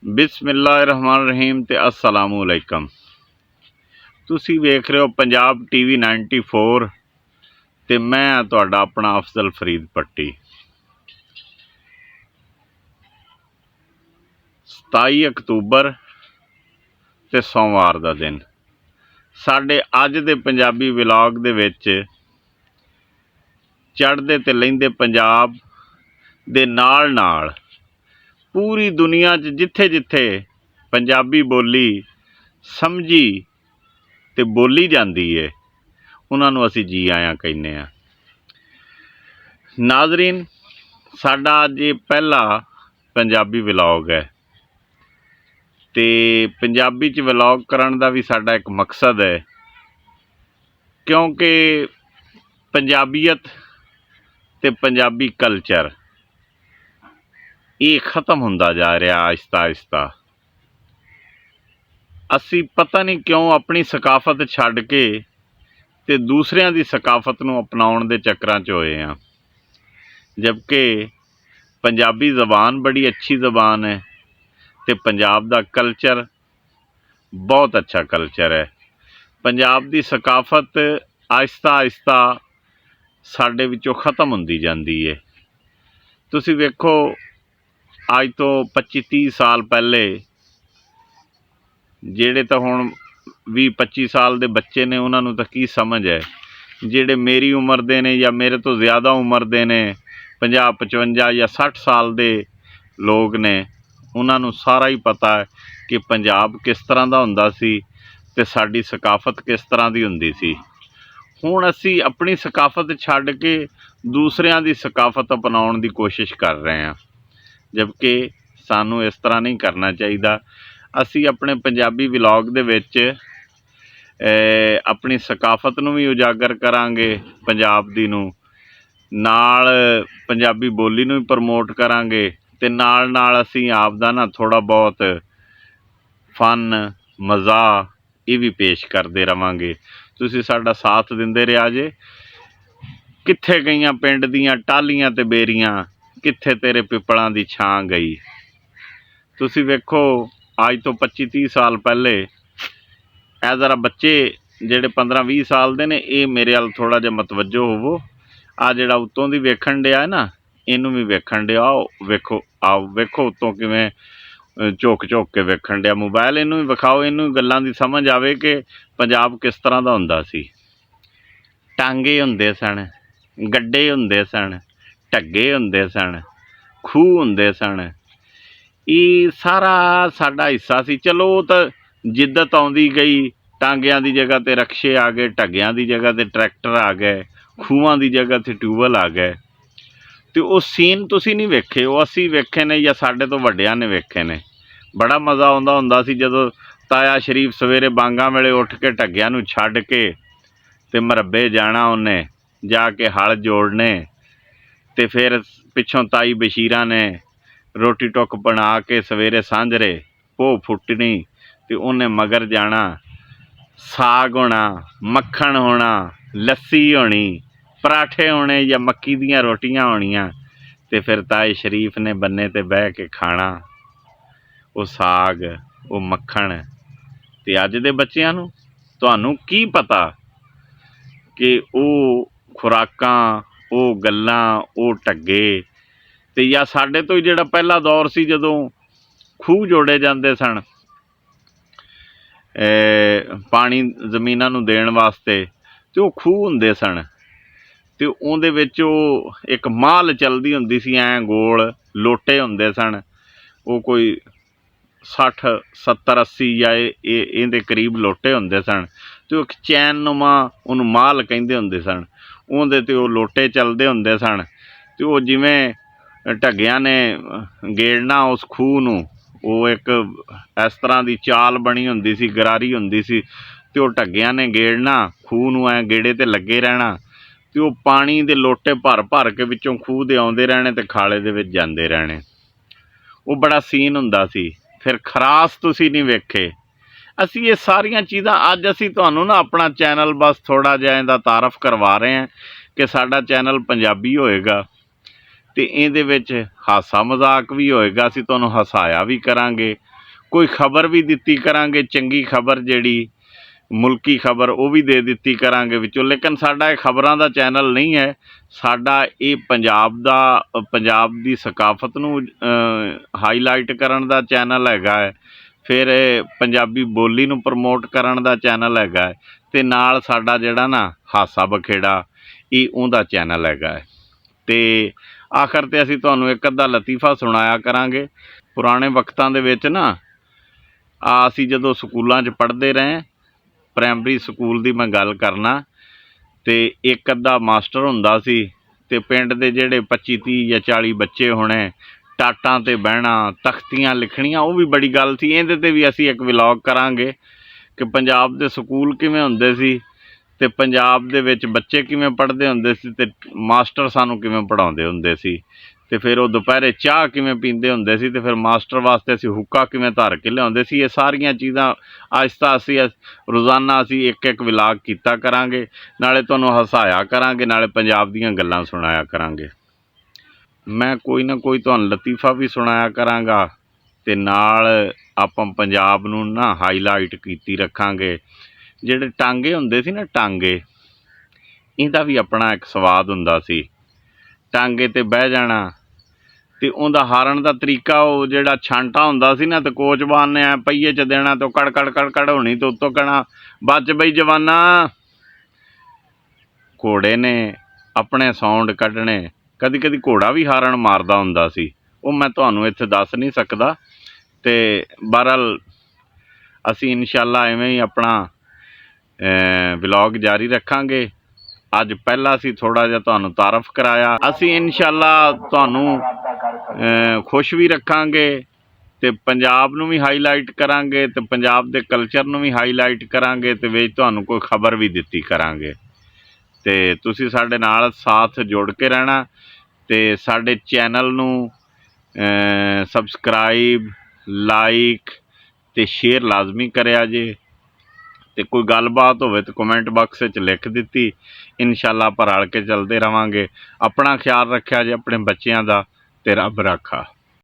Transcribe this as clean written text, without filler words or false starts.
बिस्मिल्लाहिर्रहमानिर्रहीम ते अस्सलामुअलैकुम। तुसी वेख रहे हो पंजाब TV 94 ते मैं तुहाडा अपना अफजल फरीद पट्टी। 27 अक्तूबर ते सोमवार दा दिन साडे अज दे पंजाबी व्लॉग दे विच चढ़दे ते लहिंदे पंजाब दे नाल नाल पूरी दुनिया च जिथे जिथे पंजाबी बोली समझी ते बोली जाती है उन्होंने असी जी आया कहने आ। नाजरीन, साडा अज ये पहला पंजाबी व्लॉग है ते पंजाबी च व्लॉग करन दा भी साडा एक मकसद है, क्योंकि पंजाबीयत ते पंजाबी कल्चर ये खत्म होंदा जा रहा आहिस्ता आहिस्ता। असी पता नहीं क्यों अपनी सकाफत छड्ड के ते दूसरियां दी सकाफत नूं अपनाउण दे चक्करां च होए हैं, जबकि पंजाबी ज़बान बड़ी अच्छी ज़बान है ते पंजाब दा कल्चर बहुत अच्छा कल्चर है। पंजाब दी सकाफत आहिस्ता आहिस्ता साडे विचों खत्म हुंदी जांदी है। तुसीं वेखो, अज तो 25-30 साल पहले जेड़े तो हुण 20-25 साल दे बच्चे ने उन्हां नूं तां की समझ है, जेड़े मेरी उम्र दे ने या मेरे तो ज़्यादा उम्र दे ने 50-55 या 60 साल दे लोग ने, उन्हां नूं सारा ही पता है कि पंजाब किस तरह दा हुंदा सी ते साडी सकाफत किस तरह दी हुंदी सी। हुण असी अपनी सकाफत छड्ड के दूसरियां दी सकाफत अपनाउण दी कोशिश कर रहे हैं, जबकि सानू इस तरह नहीं करना चाहिए। असी अपने पंजाबी व्लॉग दे विच अपनी सकाफत नूं भी उजागर करांगे, पंजाब दी नूं नाल पंजाबी बोली नूं भी प्रमोट करांगे ते नाल नाल असी आप दा ना थोड़ा बहुत फन मज़ा ये भी पेश करते रवांगे। तुसीं साडा साथ दिंदे रहा जे। कित्थे गईयां पिंड दीयां टालियां ते बेरियां, कित्थे तेरे पिपलां दी छां गई। तुसीं वेखो, अज तो 25-30 साल पहले ए ज़रा बच्चे जेड़े 15-20 साल दे ने, ये मेरे अल थोड़ा जिहा मतवजो होवो। आ जिहड़ा उत्तों दी वेखण डिया है ना, इनू भी वेखण डिया। आओ वेखो, आओ वेखो उत्तों किवें झुक झुक के वेखण डिया। मोबाइल इनू भी विखाओ, इनू गल्लां दी समझ आवे कि पंजाब किस तरह दा हुंदा सी। टांगे हुंदे सन, गड्डे हुंदे सन, ढग्गे हुंदे सन, खूह हुंदे सन। ये सारा साडा हिस्सा सी। चलो तो जिद्दत आउंदी गई, टांगियां दी जगह ते रक्शे आ गए, ढग्गियां दी जगह ते ट्रैक्टर आ गए, खूहां दी जगह ते ट्यूबवैल आ गए। तो वो सीन तुसीं नहीं वेखे, वो असी वेखे ने या साडे तो वड्डियां ने वेखे ने। बड़ा मज़ा आउंदा हुंदा सी जदों ताया शरीफ सवेरे बांगा वेले उठ के ढग्गियां नूं छड्ड के ते मरब्बे जाना, उन्हें जाके हल जोड़ने ते फिर पिछों ताई बशीरा ने रोटी टुक बना के सवेरे सांझरे भो फुटनी ते उन्हें मगर जाना। साग होना, मक्खन होना, लस्सी होनी, पराठे होने या मक्की दियां रोटियां होनियां ते फिर ताए शरीफ ने बन्ने ते बह के खाना वो साग, वो मक्खन। ते अज दे बच्चिआं नूं तुहानूं की पता कि वो खुराकां, वो गल्लां, वो ढग्गे ते या साडे तो जिहड़ा पहला दौर सी जदों खूह जोड़े जाते सन पानी जमीनां नूं देण वास्ते, ते वो खूह हुंदे सन ते उहदे विच एक माल चलदी हुंदी सी, ऐ गोल लोटे हुंदे सन। वो कोई 60, 70, 80 या इहदे करीब लोटे हुंदे सन ते एक चैननुमा उहनूं माल कहिंदे हुंदे सन। उहदे ते वो लोटे चलदे हुंदे सन ते वो जिवें ढग्गियां ने गेड़ना उस खूह नूं, वो एक इस तरह की चाल बनी हुंदी सी, गरारी हुंदी सी ते वो ढग्गियां ने गेड़ना खूह नूं, ऐ गेड़े ते लगे रहना ते वो पानी दे लोटे भर भर के विचों खूह दे आउंदे रहने ते खाले दे विच जांदे रहने। वो बड़ा सीन हुंदा सी। फिर खरास तुसीं नहीं वेखे। असी ये सारियां चीज़ां अज असी तुहानूं ना अपना चैनल बस थोड़ा जिहा इहदा तारफ करवा रहे हैं कि साडा चैनल पंजाबी होएगा ते इहदे विच हासा मजाक भी होएगा। असी तुहानूं हसाया भी करांगे ਕੋਈ ਖਬਰ ਵੀ ਦਿੱਤੀ ਕਰਾਂਗੇ, ਚੰਗੀ ਖਬਰ ਜਿਹੜੀ ਮੁਲਕੀ ਖਬਰ ਉਹ ਵੀ ਦੇ ਦਿੱਤੀ ਕਰਾਂਗੇ ਵਿੱਚੋਂ। ਲੇਕਿਨ ਸਾਡਾ ਇਹ ਖਬਰਾਂ ਦਾ ਚੈਨਲ ਨਹੀਂ ਹੈ, ਸਾਡਾ ਇਹ ਪੰਜਾਬ ਦੀ ਸਕਾਫਤ ਨੂੰ ਹਾਈਲਾਈਟ ਕਰਨ ਦਾ ਚੈਨਲ ਹੈਗਾ ਹੈ। ਫਿਰ ਪੰਜਾਬੀ ਬੋਲੀ ਨੂੰ ਪ੍ਰਮੋਟ ਕਰਨ ਦਾ ਚੈਨਲ ਹੈਗਾ ਹੈ, ਅਤੇ ਨਾਲ ਸਾਡਾ ਜਿਹੜਾ ਨਾ ਹਾਸਾ ਬਖੇੜਾ ਇਹ ਉਹਦਾ ਚੈਨਲ ਹੈਗਾ ਹੈ। ਅਤੇ ਆਖਰ 'ਤੇ ਅਸੀਂ ਤੁਹਾਨੂੰ ਇੱਕ ਅੱਧਾ ਲਤੀਫਾ ਸੁਣਾਇਆ ਕਰਾਂਗੇ। ਪੁਰਾਣੇ ਵਕਤਾਂ ਦੇ ਵਿੱਚ ਨਾ ਅਸੀਂ ਜਦੋਂ ਸਕੂਲਾਂ 'ਚ ਪੜ੍ਹਦੇ ਰਹੇ, ਪ੍ਰਾਇਮਰੀ ਸਕੂਲ ਦੀ ਮੈਂ ਗੱਲ ਕਰਨਾ, ਅਤੇ ਇੱਕ ਅੱਧਾ ਮਾਸਟਰ ਹੁੰਦਾ ਸੀ ਅਤੇ ਪਿੰਡ ਦੇ ਜਿਹੜੇ 25 30 ਜਾਂ 40 ਬੱਚੇ ਹੋਣੇ, ਟਾਟਾਂ 'ਤੇ ਬਹਿਣਾ, ਤਖਤੀਆਂ ਲਿਖਣੀਆਂ, ਉਹ ਵੀ ਬੜੀ ਗੱਲ ਸੀ। ਇਹਦੇ 'ਤੇ ਵੀ ਅਸੀਂ ਇੱਕ ਵਲੋਗ ਕਰਾਂਗੇ ਕਿ ਪੰਜਾਬ ਦੇ ਸਕੂਲ ਕਿਵੇਂ ਹੁੰਦੇ ਸੀ, ਅਤੇ ਪੰਜਾਬ ਦੇ ਵਿੱਚ ਬੱਚੇ ਕਿਵੇਂ ਪੜ੍ਹਦੇ ਹੁੰਦੇ ਸੀ, ਅਤੇ ਮਾਸਟਰ ਸਾਨੂੰ ਕਿਵੇਂ ਪੜ੍ਹਾਉਂਦੇ ਹੁੰਦੇ ਸੀ, ਅਤੇ ਫਿਰ ਉਹ ਦੁਪਹਿਰੇ ਚਾਹ ਕਿਵੇਂ ਪੀਂਦੇ ਹੁੰਦੇ ਸੀ, ਅਤੇ ਫਿਰ ਮਾਸਟਰ ਵਾਸਤੇ ਅਸੀਂ ਹੁੱਕਾ ਕਿਵੇਂ ਧਰ ਕੇ ਲਿਆਉਂਦੇ ਸੀ। ਇਹ ਸਾਰੀਆਂ ਚੀਜ਼ਾਂ ਆਹਿਸਤਾ ਅਸੀਂ ਰੋਜ਼ਾਨਾ ਅਸੀਂ ਇੱਕ ਇੱਕ ਵਲੋਗ ਕੀਤਾ ਕਰਾਂਗੇ, ਨਾਲੇ ਤੁਹਾਨੂੰ ਹਸਾਇਆ ਕਰਾਂਗੇ, ਨਾਲੇ ਪੰਜਾਬ ਦੀਆਂ ਗੱਲਾਂ ਸੁਣਾਇਆ ਕਰਾਂਗੇ। ਮੈਂ ਕੋਈ ਨਾ ਕੋਈ ਤੁਹਾਨੂੰ ਲਤੀਫਾ ਵੀ ਸੁਣਾਇਆ ਕਰਾਂਗਾ, ਅਤੇ ਨਾਲ ਆਪਾਂ ਪੰਜਾਬ ਨੂੰ ਨਾ ਹਾਈਲਾਈਟ ਕੀਤੀ ਰੱਖਾਂਗੇ। ਜਿਹੜੇ ਟਾਂਗੇ ਹੁੰਦੇ ਸੀ ਨਾ, ਟਾਂਗੇ, ਇਹਦਾ ਵੀ ਆਪਣਾ ਇੱਕ ਸਵਾਦ ਹੁੰਦਾ ਸੀ। ਟਾਂਗੇ 'ਤੇ ਬਹਿ ਜਾਣਾ, ਅਤੇ ਉਹਦਾ ਹਾਰਨ ਦਾ ਤਰੀਕਾ, ਉਹ ਜਿਹੜਾ ਛਾਂਟਾ ਹੁੰਦਾ ਸੀ ਨਾ, ਅਤੇ ਕੋਚਵਾਨ ਨੇ ਐਂ ਪਹੀਏ 'ਚ ਦੇਣਾ, ਅਤੇ ਉਹ ਕੜ ਹੋਣੀ, ਅਤੇ ਉੱਤੋਂ ਕਹਿਣਾ ਬਚ ਬਈ ਜਵਾਨਾ। ਘੋੜੇ ਨੇ ਆਪਣੇ ਸਾਊਂਡ ਕੱਢਣੇ, ਕਦੀ ਕਦੀ ਘੋੜਾ ਵੀ ਹਾਰਨ ਮਾਰਦਾ ਹੁੰਦਾ ਸੀ, ਉਹ ਮੈਂ ਤੁਹਾਨੂੰ ਇੱਥੇ ਦੱਸ ਨਹੀਂ ਸਕਦਾ। ਅਤੇ ਬਹਰਹਾਲ ਅਸੀਂ ਇਨਸ਼ਾਅੱਲਾ ਇਵੇਂ ਹੀ ਆਪਣਾ ਵਲੋਗ ਜਾਰੀ ਰੱਖਾਂਗੇ। ਅੱਜ ਪਹਿਲਾਂ ਅਸੀਂ ਥੋੜ੍ਹਾ ਜਿਹਾ ਤੁਹਾਨੂੰ ਤਾਰਫ ਕਰਾਇਆ, ਅਸੀਂ ਇਨਸ਼ਾਅੱਲਾ ਤੁਹਾਨੂੰ ਖੁਸ਼ ਵੀ ਰੱਖਾਂਗੇ, ਅਤੇ ਪੰਜਾਬ ਨੂੰ ਵੀ ਹਾਈਲਾਈਟ ਕਰਾਂਗੇ, ਅਤੇ ਪੰਜਾਬ ਦੇ ਕਲਚਰ ਨੂੰ ਵੀ ਹਾਈਲਾਈਟ ਕਰਾਂਗੇ, ਅਤੇ ਵਿੱਚ ਤੁਹਾਨੂੰ ਕੋਈ ਖਬਰ ਵੀ ਦਿੱਤੀ ਕਰਾਂਗੇ। ਅਤੇ ਤੁਸੀਂ ਸਾਡੇ ਨਾਲ ਸਾਥ ਜੁੜ ਕੇ ਰਹਿਣਾ, ਅਤੇ ਸਾਡੇ ਚੈਨਲ ਨੂੰ ਸਬਸਕ੍ਰਾਈਬ, ਲਾਈਕ ਅਤੇ ਸ਼ੇਅਰ ਲਾਜ਼ਮੀ ਕਰਿਆ ਜੇ, ਅਤੇ ਕੋਈ ਗੱਲਬਾਤ ਹੋਵੇ ਤਾਂ ਕਮੈਂਟ ਬਾਕਸ ਵਿੱਚ ਲਿਖ ਦਿੱਤੀ। ਇਨਸ਼ਾਅੱਲਾ ਆਪਾਂ ਰਲ ਕੇ ਚੱਲਦੇ ਰਹਾਂਗੇ। ਆਪਣਾ ਖਿਆਲ ਰੱਖਿਆ ਜੇ, ਆਪਣੇ ਬੱਚਿਆਂ ਦਾ, ਅਤੇ ਰੱਬ ਰਾਖਾ।